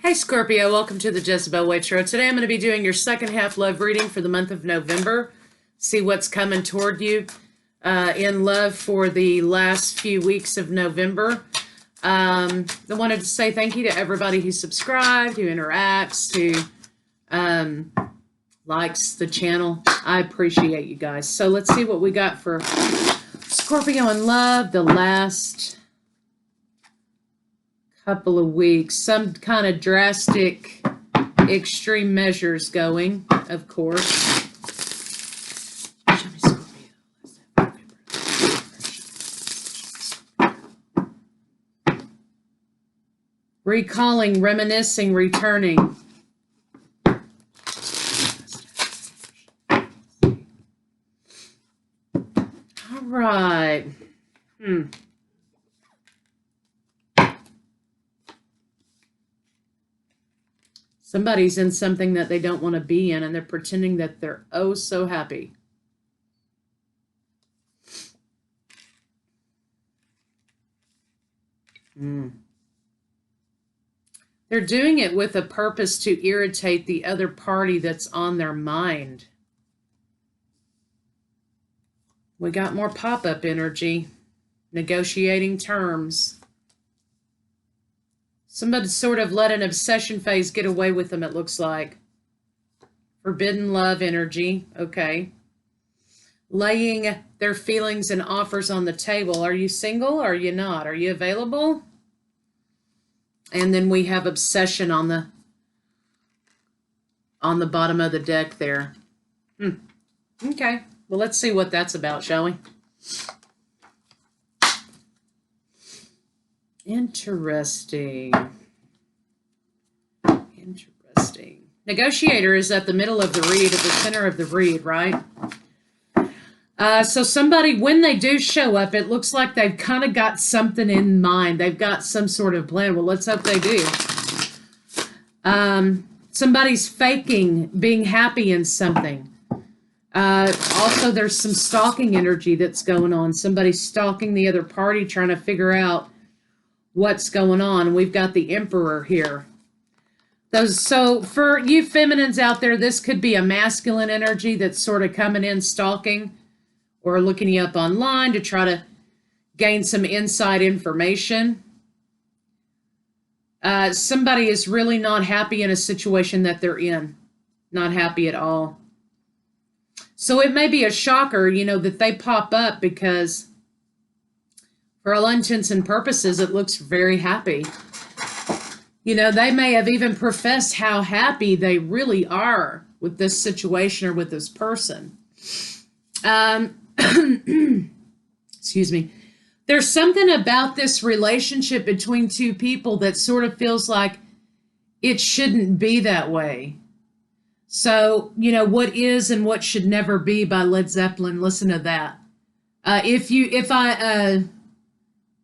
Hey Scorpio, welcome to the Jezebel Way Tarot. Today I'm going to be doing your second half love reading for the month of November. See what's coming toward you in love for the last few weeks of November. I wanted to say thank you to everybody who subscribed, who interacts, who likes the channel. I appreciate you guys. So let's see what we got for Scorpio in love the last couple of weeks. Some kind of drastic extreme measures going, of course. Show me Scorpio. Recalling, reminiscing, returning. All right. Somebody's in something that they don't want to be in, and they're pretending that they're oh so happy. They're doing it with a purpose to irritate the other party that's on their mind. We got more pop-up energy, negotiating terms. Somebody sort of let an obsession phase get away with them, it looks like. Forbidden love energy. Okay. Laying their feelings and offers on the table. Are you single or are you not? Are you available? And then we have obsession on the bottom of the deck there. Okay. Well, let's see what that's about, shall we? Interesting. Negotiator is at the middle of the read, at the center of the read, right? So somebody, when they do show up, it looks like they've kind of got something in mind. They've got some sort of plan. Well, let's hope they do. Somebody's faking being happy in something. Also, there's some stalking energy that's going on. Somebody's stalking the other party, trying to figure out what's going on. We've got the Emperor here. So for you feminines out there, this could be a masculine energy that's sort of coming in stalking or looking you up online to try to gain some inside information. Somebody is really not happy in a situation that they're in. Not happy at all. So it may be a shocker, that they pop up because for all intents and purposes, it looks very happy. They may have even professed how happy they really are with this situation or with this person. Excuse me. There's something about this relationship between two people that sort of feels like it shouldn't be that way. So, What Is and What Should Never Be by Led Zeppelin. Listen to that.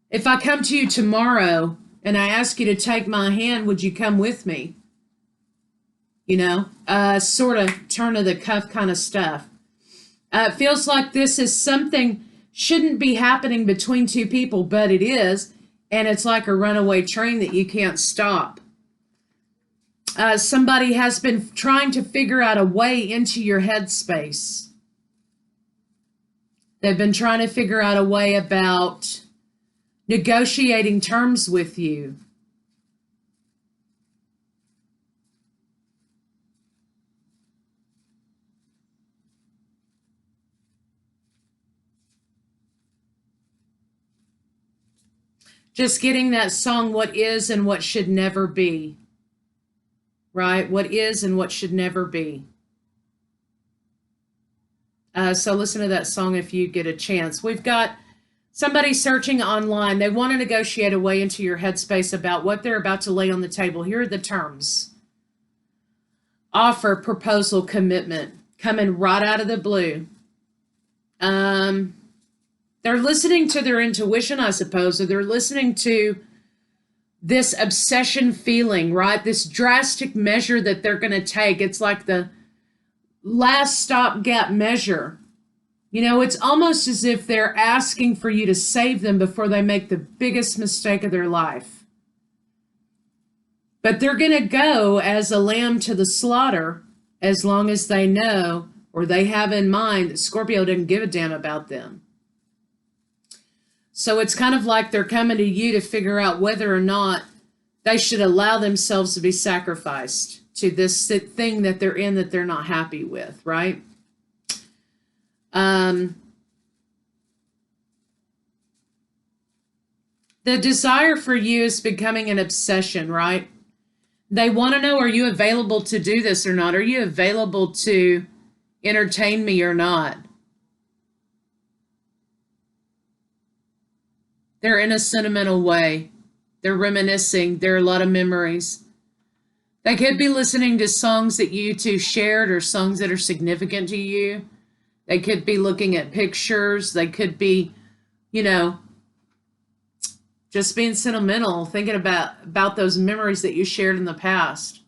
If I come to you tomorrow and I ask you to take my hand, would you come with me? Sort of turn of the cuff kind of stuff. It feels like this is something shouldn't be happening between two people, but it is. And it's like a runaway train that you can't stop. Somebody has been trying to figure out a way into your headspace. They've been trying to figure out a way about negotiating terms with you. Just getting that song, What Is and What Should Never Be. Right? What is and what should never be. So listen to that song if you get a chance. We've got somebody searching online. They want to negotiate a way into your headspace about what they're about to lay on the table. Here are the terms. Offer, proposal, commitment. Coming right out of the blue. They're listening to their intuition, I suppose, or they're listening to this obsession feeling, right? This drastic measure that they're going to take. It's like the last stopgap measure. It's almost as if they're asking for you to save them before they make the biggest mistake of their life. But they're going to go as a lamb to the slaughter as long as they know or they have in mind that Scorpio didn't give a damn about them. So it's kind of like they're coming to you to figure out whether or not they should allow themselves to be sacrificed to this thing that they're in that they're not happy with, right? The desire for you is becoming an obsession, right? They want to know, are you available to do this or not? Are you available to entertain me or not? They're in a sentimental way. They're reminiscing. There are a lot of memories. They could be listening to songs that you two shared or songs that are significant to you. They could be looking at pictures. They could be, you know, just being sentimental, thinking about those memories that you shared in the past.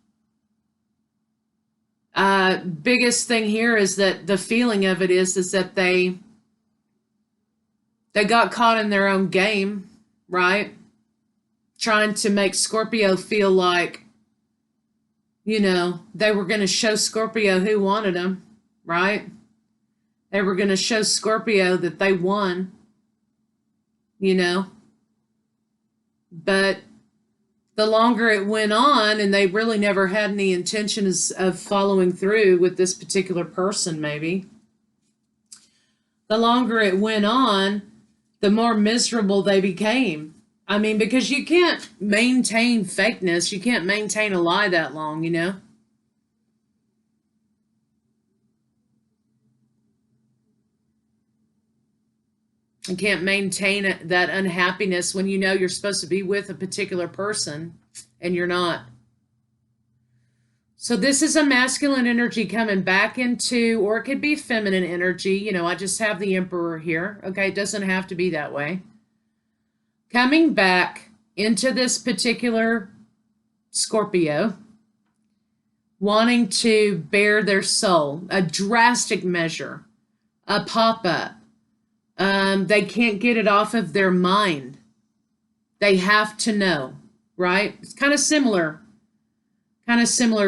Biggest thing here is that the feeling of it is that they got caught in their own game, right? Trying to make Scorpio feel like, you know, they were going to show Scorpio who wanted them, right? They were going to show Scorpio that they won, you know. But the longer it went on, and they really never had any intentions of following through with this particular person, maybe. The longer it went on, the more miserable they became. I mean, because you can't maintain fakeness. You can't maintain a lie that long, you know? You can't maintain that unhappiness when you know you're supposed to be with a particular person and you're not. So this is a masculine energy coming back into, or it could be feminine energy. You know, I just have the Emperor here. Okay, it doesn't have to be that way. Coming back into this particular Scorpio, wanting to bare their soul, a drastic measure, a pop-up. They can't get it off of their mind. They have to know, right? It's kind of similar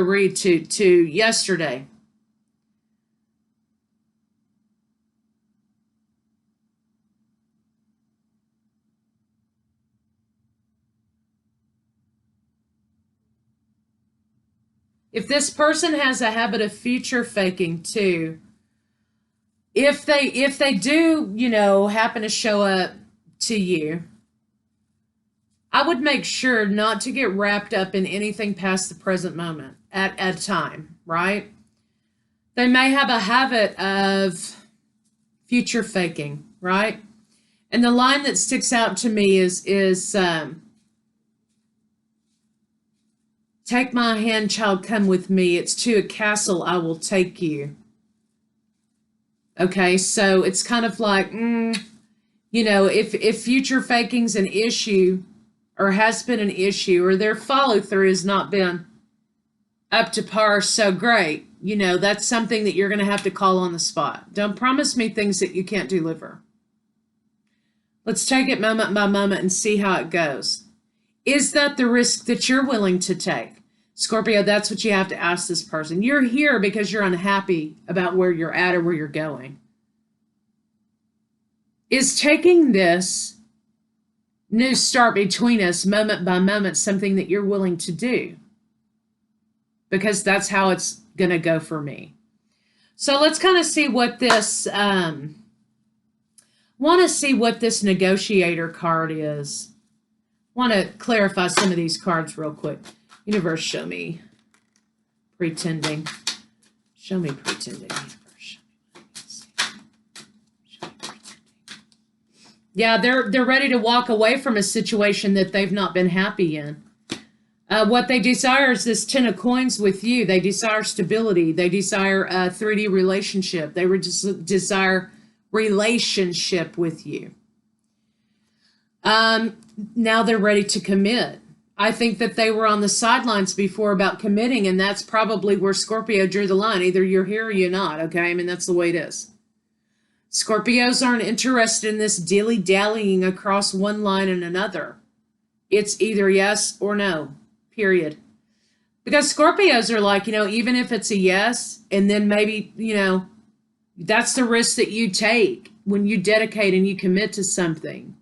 read to yesterday. If this person has a habit of future faking too, if they do, you know, happen to show up to you, I would make sure not to get wrapped up in anything past the present moment at a time, right? They may have a habit of future faking, right? And the line that sticks out to me is take my hand, child, come with me. It's to a castle I will take you. Okay, so it's kind of like, you know, if future faking's an issue or has been an issue or their follow through has not been up to par so great, you know, that's something that you're going to have to call on the spot. Don't promise me things that you can't deliver. Let's take it moment by moment and see how it goes. Is that the risk that you're willing to take? Scorpio, that's what you have to ask this person. You're here because you're unhappy about where you're at or where you're going. Is taking this new start between us moment by moment something that you're willing to do? Because that's how it's going to go for me. So let's kind of see what this, want to see what this negotiator card is. Want to clarify some of these cards real quick. Universe, show me pretending. Show me pretending. Universe, show me pretending. Yeah, they're ready to walk away from a situation that they've not been happy in. What they desire is this 10 of coins with you. They desire stability. They desire a 3D relationship. They desire relationship with you. Now they're ready to commit. I think that they were on the sidelines before about committing, and that's probably where Scorpio drew the line. Either you're here or you're not, okay? I mean, that's the way it is. Scorpios aren't interested in this dilly-dallying across one line and another. It's either yes or no, period. Because Scorpios are like, even if it's a yes, and then maybe, that's the risk that you take when you dedicate and you commit to something.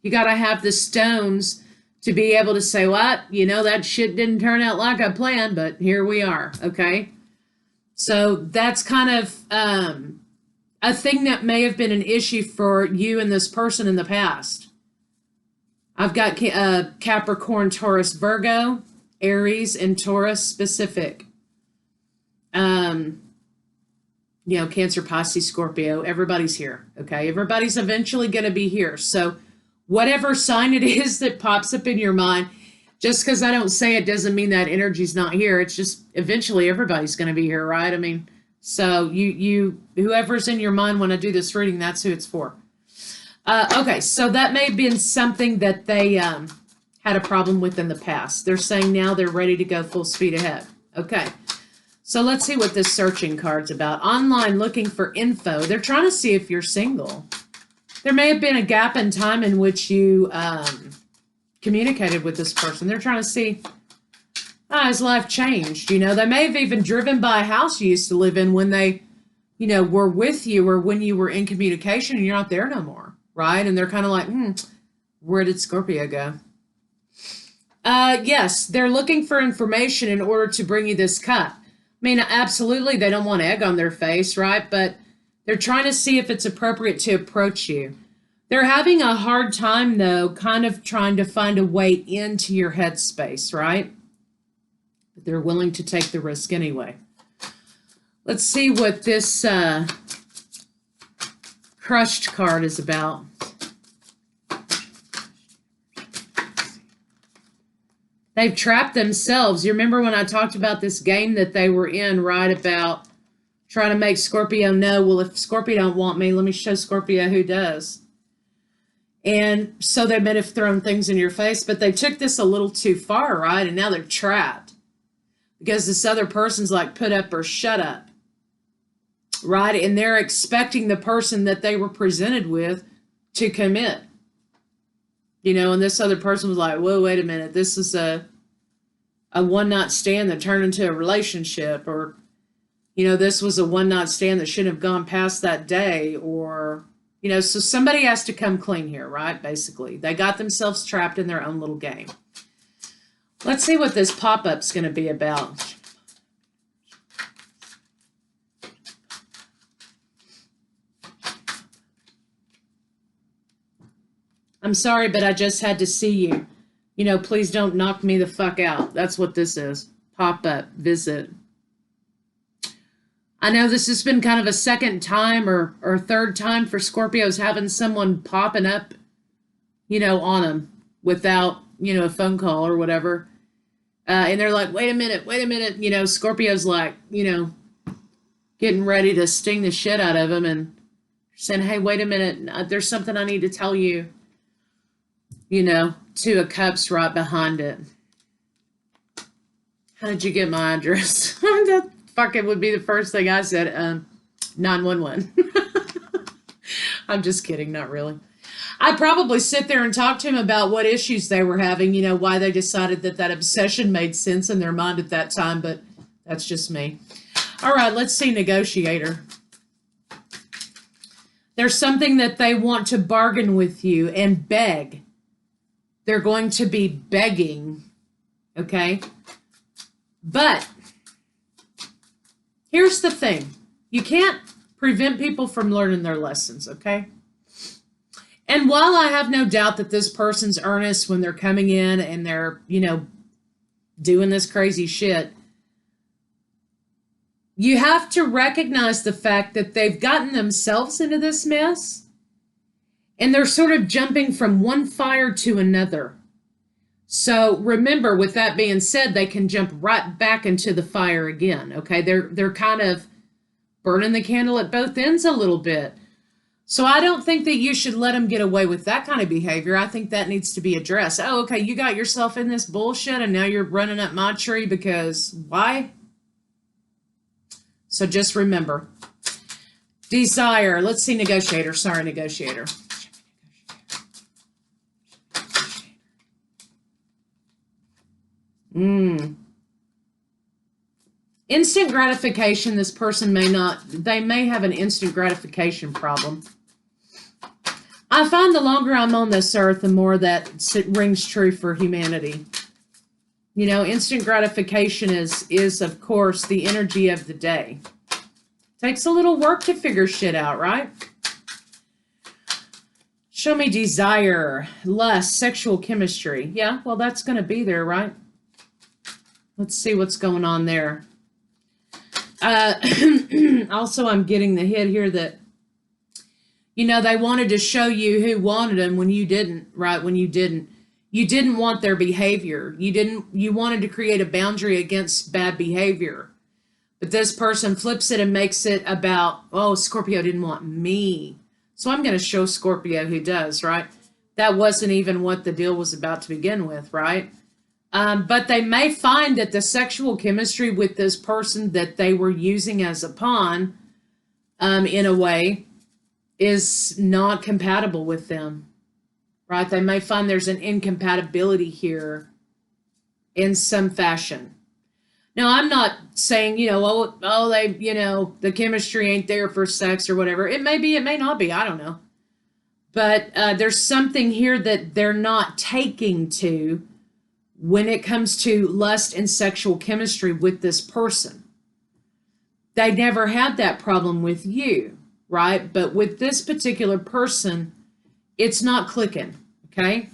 You got to have the stones to be able to say, what? That shit didn't turn out like I planned, but here we are. Okay. So that's kind of a thing that may have been an issue for you and this person in the past. I've got Capricorn, Taurus, Virgo, Aries, and Taurus specific. Cancer, Pisces, Scorpio, everybody's here. Okay. Everybody's eventually going to be here. So whatever sign it is that pops up in your mind, just because I don't say it doesn't mean that energy's not here. It's just eventually everybody's going to be here, right? I mean, so whoever's in your mind when I do this reading, that's who it's for. Okay, so that may have been something that they had a problem with in the past. They're saying now they're ready to go full speed ahead. Okay, so let's see what this searching card's about. Online looking for info. They're trying to see if you're single. There may have been a gap in time in which you communicated with this person. They're trying to see, has life changed? They may have even driven by a house you used to live in when they, were with you or when you were in communication and you're not there no more, right? And they're kind of like, where did Scorpio go? Yes, they're looking for information in order to bring you this cup. I mean, absolutely, they don't want egg on their face, right? But they're trying to see if it's appropriate to approach you. They're having a hard time, though, kind of trying to find a way into your headspace, right? But they're willing to take the risk anyway. Let's see what this crushed card is about. They've trapped themselves. You remember when I talked about this game that they were in, right, about trying to make Scorpio know, well, if Scorpio don't want me, let me show Scorpio who does. And so they may have thrown things in your face, but they took this a little too far, right? And now they're trapped because this other person's like, put up or shut up, right? And they're expecting the person that they were presented with to commit. And this other person was like, whoa, wait a minute. This is a one-night stand that turned into a relationship, or, this was a one-night stand that shouldn't have gone past that day, or, so somebody has to come clean here, right? Basically, they got themselves trapped in their own little game. Let's see what this pop-up's going to be about. I'm sorry, but I just had to see you. Please don't knock me the fuck out. That's what this is. Pop-up, visit. I know this has been kind of a second time or third time for Scorpios having someone popping up, on them without, a phone call or whatever. And they're like, wait a minute. Scorpio's like, getting ready to sting the shit out of them and saying, hey, wait a minute. There's something I need to tell you. Two of Cups right behind it. How did you get my address? That fucking would be the first thing I said. 911. I'm just kidding, not really. I'd probably sit there and talk to him about what issues they were having, why they decided that obsession made sense in their mind at that time, but that's just me. All right, let's see Negotiator. There's something that they want to bargain with you and beg. They're going to be begging, okay? But here's the thing. You can't prevent people from learning their lessons, okay? And while I have no doubt that this person's earnest when they're coming in and they're, doing this crazy shit, you have to recognize the fact that they've gotten themselves into this mess. And they're sort of jumping from one fire to another. So remember, with that being said, they can jump right back into the fire again, okay? They're kind of burning the candle at both ends a little bit. So I don't think that you should let them get away with that kind of behavior. I think that needs to be addressed. Oh, okay, you got yourself in this bullshit and now you're running up my tree because why? So just remember. Desire. Let's see Negotiator. Sorry, Negotiator. Instant gratification, this person they may have an instant gratification problem. I find the longer I'm on this earth, the more that rings true for humanity. You know, instant gratification is of course, the energy of the day. Takes a little work to figure shit out, right? Show me desire, lust, sexual chemistry. Yeah, well, that's going to be there, right? Let's see what's going on there. Also, I'm getting the hit here that, you know, they wanted to show you who wanted them when you didn't, right? When you didn't want their behavior. You wanted to create a boundary against bad behavior. But this person flips it and makes it about, oh, Scorpio didn't want me. So I'm going to show Scorpio who does, right? That wasn't even what the deal was about to begin with, right? But they may find that the sexual chemistry with this person that they were using as a pawn, in a way, is not compatible with them, right? They may find there's an incompatibility here in some fashion. Now, I'm not saying, you know, they, you know, the chemistry ain't there for sex or whatever. It may be, it may not be. I don't know. But there's something here that they're not taking to when it comes to lust and sexual chemistry with this person. They never had that problem with you, right? But with this particular person, it's not clicking, okay?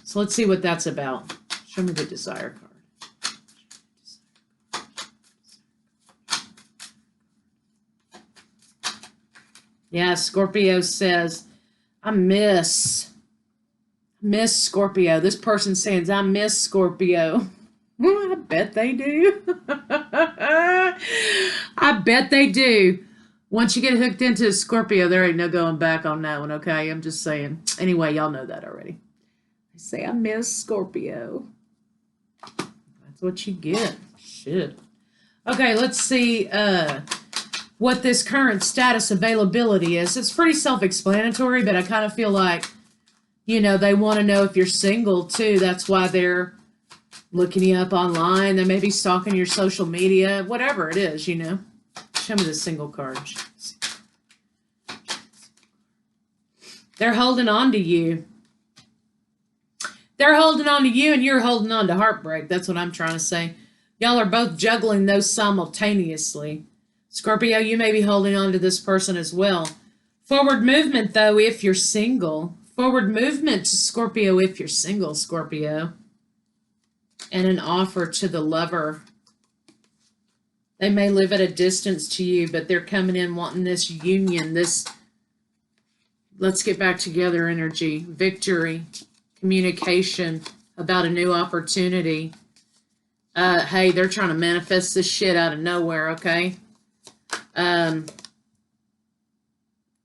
So let's see what that's about. Show me the desire card. Yeah, Scorpio says, I miss Scorpio. This person says, I miss Scorpio. I bet they do. I bet they do. Once you get hooked into Scorpio, there ain't no going back on that one, okay? I'm just saying. Anyway, y'all know that already. I say, I miss Scorpio. That's what you get. Shit. Okay, let's see what this current status availability is. It's pretty self-explanatory, but I kind of feel like, you know, they want to know if you're single, too. That's why they're looking you up online. They may be stalking your social media, whatever it is, you know. Show me the single card. They're holding on to you. They're holding on to you, and you're holding on to heartbreak. That's what I'm trying to say. Y'all are both juggling those simultaneously. Scorpio, you may be holding on to this person as well. Forward movement, though, if you're single. Forward movement to Scorpio if you're single, Scorpio. And an offer to the lover. They may live at a distance to you, but they're coming in wanting this union, this let's get back together energy, victory, communication about a new opportunity. Hey, they're trying to manifest this shit out of nowhere, okay?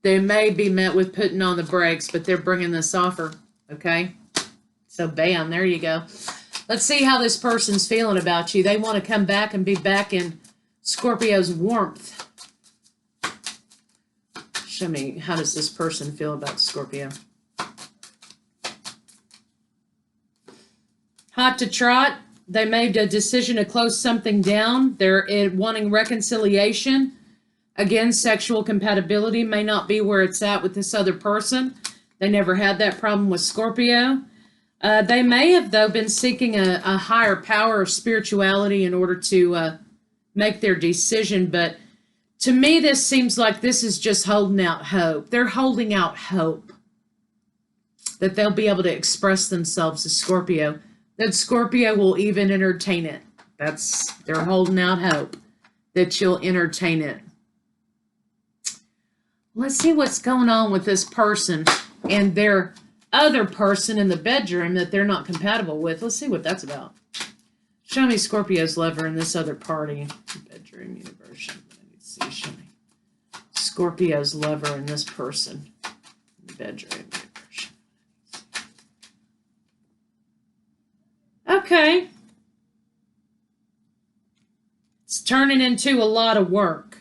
They may be met with putting on the brakes, but they're bringing this offer, okay? So, bam, there you go. Let's see how this person's feeling about you. They want to come back and be back in Scorpio's warmth. Show me, how does this person feel about Scorpio? Hot to trot. They made a decision to close something down. They're wanting reconciliation. Again, sexual compatibility may not be where it's at with this other person. They never had that problem with Scorpio. They may have, though, been seeking a higher power or spirituality in order to make their decision. But to me, this seems like this is just holding out hope. They're holding out hope that they'll be able to express themselves as Scorpio, that Scorpio will even entertain it. They're holding out hope that you'll entertain it. Let's see what's going on with this person and their other person in the bedroom that they're not compatible with. Let's see what that's about. Show me Scorpio's lover in this other party. Bedroom universe. Show me Scorpio's lover in this person in the bedroom universe. Okay. It's turning into a lot of work.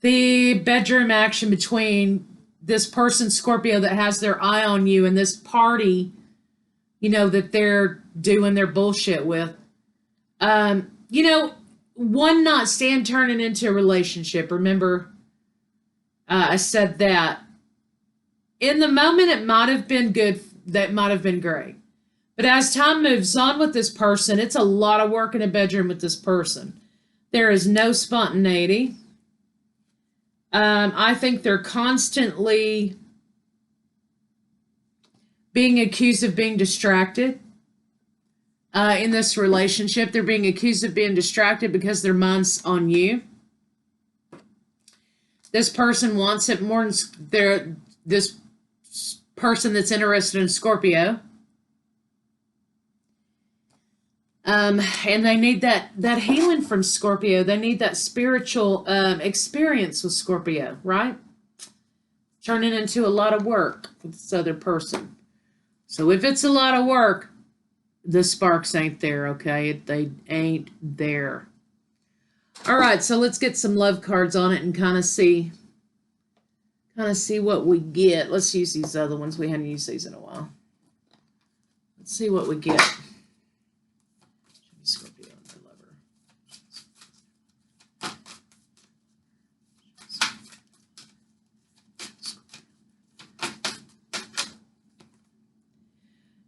The bedroom action between this person, Scorpio, that has their eye on you, and this party, you know, that they're doing their bullshit with. You know, one night stand turning into a relationship. Remember, I said that. In the moment, it might have been good. That might have been great. But as time moves on with this person, it's a lot of work in a bedroom with this person. There is no spontaneity. I think they're constantly being accused of being distracted. In this relationship, they're being accused of being distracted because their mind's on you. This person wants it more than this person that's interested in Scorpio. And they need that healing from Scorpio. They need that spiritual experience with Scorpio, right? Turning into a lot of work with this other person. So if it's a lot of work, the sparks ain't there, okay? They ain't there. All right, so let's get some love cards on it and kind of see what we get. Let's use these other ones. We haven't used these in a while. Let's see what we get. Scorpio and their lover.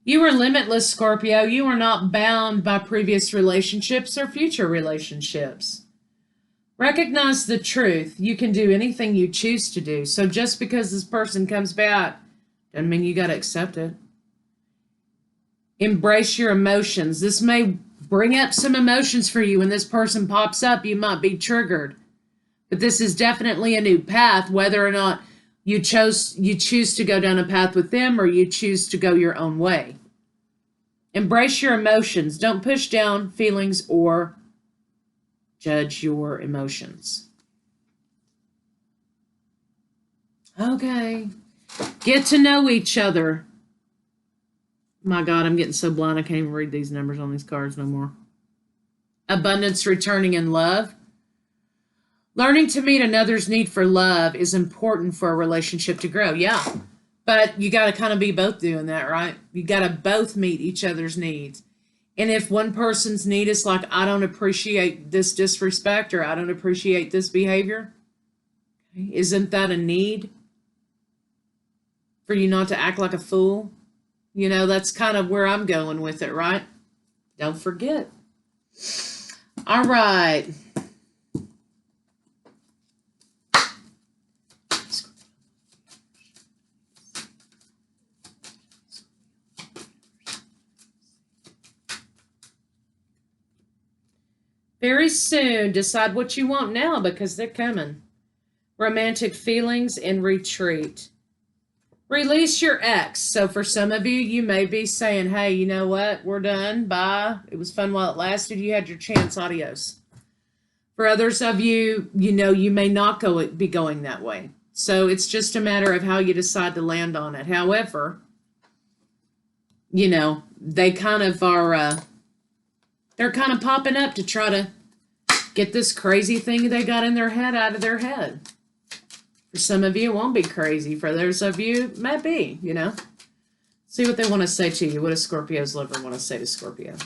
You are limitless, Scorpio. You are not bound by previous relationships or future relationships. Recognize the truth. You can do anything you choose to do. So just because this person comes back doesn't mean you got to accept it. Embrace your emotions. This may bring up some emotions for you. When this person pops up, you might be triggered. But this is definitely a new path, whether or not you choose to go down a path with them or you choose to go your own way. Embrace your emotions. Don't push down feelings or judge your emotions. Okay. Get to know each other. My God, I'm getting so blind I can't even read these numbers on these cards no more. Abundance returning in love. Learning to meet another's need for love is important for a relationship to grow. Yeah, but you got to kind of be both doing that, right? You got to both meet each other's needs. And if one person's need is like, I don't appreciate this disrespect or I don't appreciate this behavior, isn't that a need for you not to act like a fool? You know, that's kind of where I'm going with it, right? Don't forget. All right. Very soon, decide what you want now because they're coming. Romantic feelings and retreat. Release your ex. So for some of you, you may be saying, hey, you know what? We're done. Bye. It was fun while it lasted. You had your chance. Adios. For others of you, you know, you may not be going that way. So it's just a matter of how you decide to land on it. However, you know, they kind of are, they're kind of popping up to try to get this crazy thing they got in their head out of their head. For some of you, it won't be crazy. For others of you, it might be, you know. See what they want to say to you. What does Scorpio's lover want to say to Scorpio?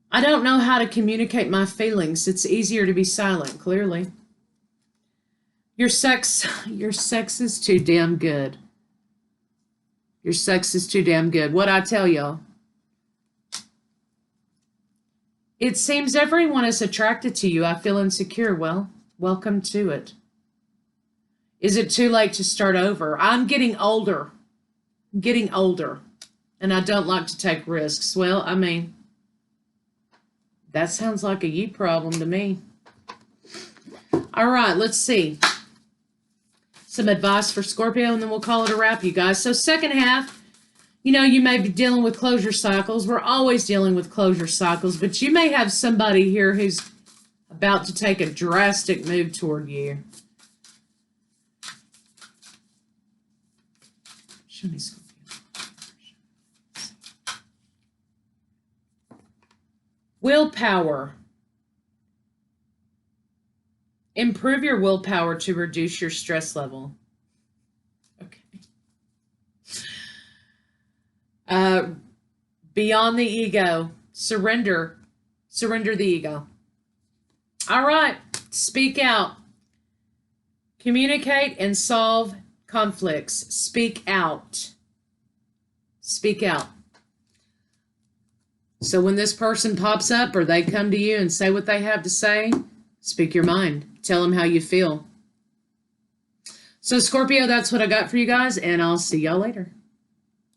I don't know how to communicate my feelings. It's easier to be silent, clearly. Your sex is too damn good. Your sex is too damn good. What'd I tell y'all? It seems everyone is attracted to you. I feel insecure. Well, welcome to it. Is it too late to start over? I'm getting older. I'm getting older. And I don't like to take risks. Well, I mean, that sounds like a you problem to me. All right, let's see. Some advice for Scorpio, and then we'll call it a wrap, you guys. So second half, you know, you may be dealing with closure cycles. We're always dealing with closure cycles, but you may have somebody here who's about to take a drastic move toward you. Show me Scorpio. Willpower. Improve your willpower to reduce your stress level. Okay. Beyond the ego. Surrender. Surrender the ego. All right. Speak out. Communicate and solve conflicts. Speak out. Speak out. So when this person pops up or they come to you and say what they have to say, speak your mind. Tell them how you feel. So Scorpio, that's what I got for you guys, and I'll see y'all later.